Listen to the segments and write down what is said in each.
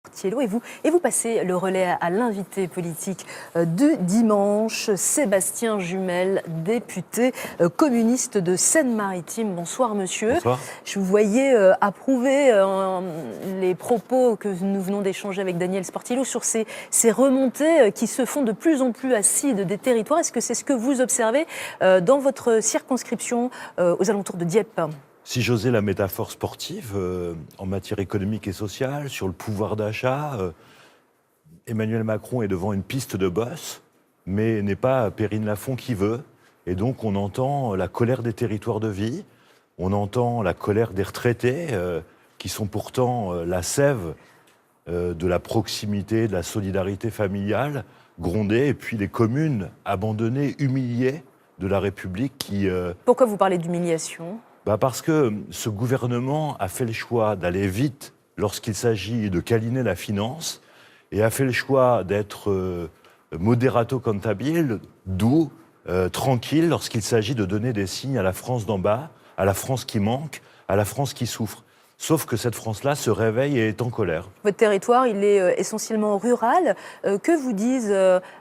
Thielot, et vous passez le relais à l'invité politique du dimanche, Sébastien Jumel, député communiste de Seine-Maritime. Bonsoir monsieur. Bonsoir. Je vous voyais approuver les propos que nous venons d'échanger avec Daniel Sportillo sur ces remontées qui se font de plus en plus acides des territoires. Est-ce que c'est ce que vous observez dans votre circonscription aux alentours de Dieppe ? Si j'osais la métaphore sportive, en matière économique et sociale, sur le pouvoir d'achat, Emmanuel Macron est devant une piste de bosse, mais n'est pas Perrine Lafont qui veut. Et donc on entend la colère des territoires de vie, on entend la colère des retraités, qui sont pourtant la sève de la proximité, de la solidarité familiale, gronder, et puis les communes abandonnées, humiliées de la République qui... Pourquoi vous parlez d'humiliation ? Parce que ce gouvernement a fait le choix d'aller vite lorsqu'il s'agit de câliner la finance et a fait le choix d'être moderato cantabile, doux, tranquille lorsqu'il s'agit de donner des signes à la France d'en bas, à la France qui manque, à la France qui souffre. Sauf que cette France-là se réveille et est en colère. Votre territoire, il est essentiellement rural. Que vous disent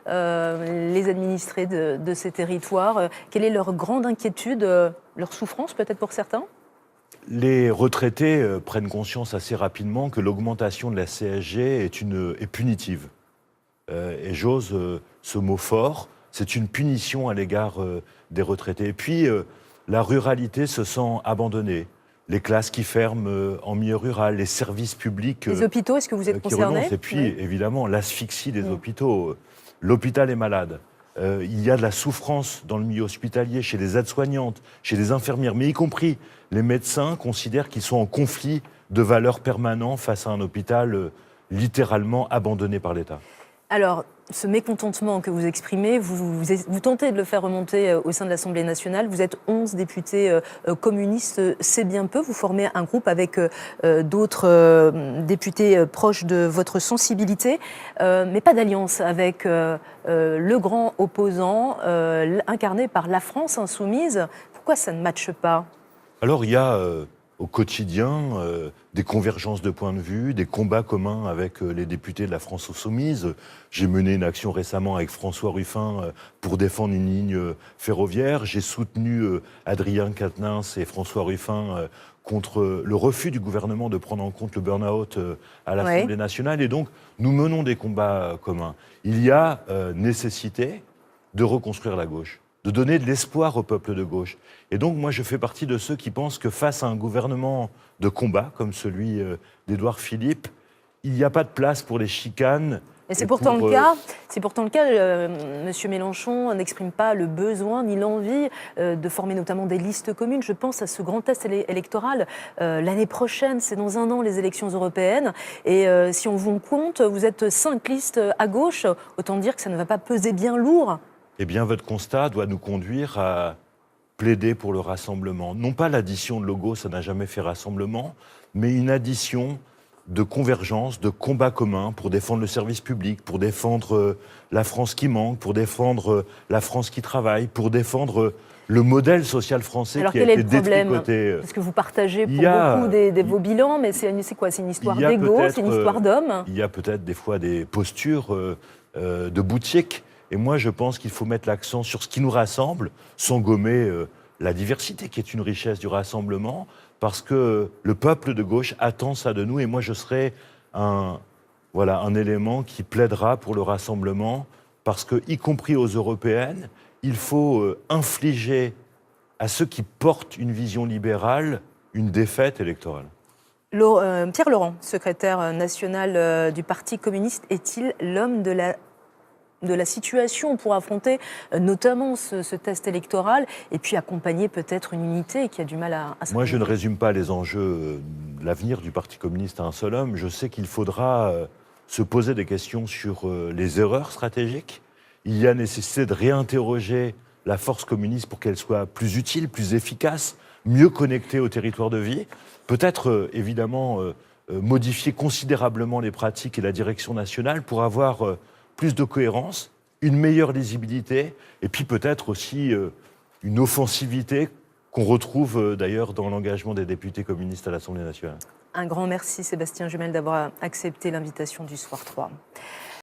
les administrés de ces territoires ? Quelle est leur grande inquiétude, leur souffrance peut-être pour certains ? Les retraités prennent conscience assez rapidement que l'augmentation de la CSG est punitive. Et j'ose ce mot fort, c'est une punition à l'égard des retraités. Et puis, la ruralité se sent abandonnée. Les classes qui ferment en milieu rural, les services publics... Les hôpitaux, est-ce que vous êtes concernés ? Et puis, évidemment, l'asphyxie des hôpitaux. L'hôpital est malade. Il y a de la souffrance dans le milieu hospitalier, chez les aides-soignantes, chez les infirmières, mais y compris les médecins considèrent qu'ils sont en conflit de valeurs permanent face à un hôpital littéralement abandonné par l'État. Alors, ce mécontentement que vous exprimez, vous tentez de le faire remonter au sein de l'Assemblée nationale. Vous êtes 11 députés communistes, c'est bien peu. Vous formez un groupe avec d'autres députés proches de votre sensibilité, mais pas d'alliance avec le grand opposant incarné par la France insoumise. Pourquoi ça ne matche pas ? Alors, il y a au quotidien des convergences de points de vue, des combats communs avec les députés de la France insoumise. J'ai mené une action récemment avec François Ruffin pour défendre une ligne ferroviaire. J'ai soutenu Adrien Quatennens et François Ruffin contre le refus du gouvernement de prendre en compte le burn-out à l'Assemblée nationale. Et donc, nous menons des combats communs. Il y a nécessité de reconstruire la gauche, de donner de l'espoir au peuple de gauche. Et donc, moi, je fais partie de ceux qui pensent que face à un gouvernement de combat, comme celui d'Édouard Philippe, il n'y a pas de place pour les chicanes. Et c'est pourtant le cas. C'est pourtant le cas. M. Mélenchon n'exprime pas le besoin ni l'envie de former notamment des listes communes. Je pense à ce grand test électoral. L'année prochaine, c'est dans 1 an, les élections européennes. Et si on vous compte, vous êtes 5 listes à gauche. Autant dire que ça ne va pas peser bien lourd. Eh bien, votre constat doit nous conduire à plaider pour le rassemblement. Non pas l'addition de logos, ça n'a jamais fait rassemblement, mais une addition de convergence, de combats communs pour défendre le service public, pour défendre la France qui manque, pour défendre la France qui travaille, pour défendre le modèle social français qui a été détricoté. Parce que vous partagez pour beaucoup de vos bilans, mais c'est quoi ? C'est une histoire d'ego, c'est une histoire d'hommes ? Il y a peut-être des fois des postures de boutique. Et moi, je pense qu'il faut mettre l'accent sur ce qui nous rassemble, sans gommer la diversité, qui est une richesse du rassemblement, parce que le peuple de gauche attend ça de nous. Et moi, je serai un élément qui plaidera pour le rassemblement, parce que, y compris aux européennes, il faut infliger à ceux qui portent une vision libérale une défaite électorale. Pierre Laurent, secrétaire national du Parti communiste, est-il l'homme de la situation pour affronter notamment ce test électoral et puis accompagner peut-être une unité qui a du mal à se... Moi, je ne résume pas les enjeux, l'avenir du Parti communiste à un seul homme. Je sais qu'il faudra se poser des questions sur les erreurs stratégiques. Il y a nécessité de réinterroger la force communiste pour qu'elle soit plus utile, plus efficace, mieux connectée au territoire de vie. Peut-être, évidemment, modifier considérablement les pratiques et la direction nationale pour avoir... plus de cohérence, une meilleure lisibilité, et puis peut-être aussi une offensivité qu'on retrouve d'ailleurs dans l'engagement des députés communistes à l'Assemblée nationale. Un grand merci Sébastien Jumel d'avoir accepté l'invitation du Soir 3.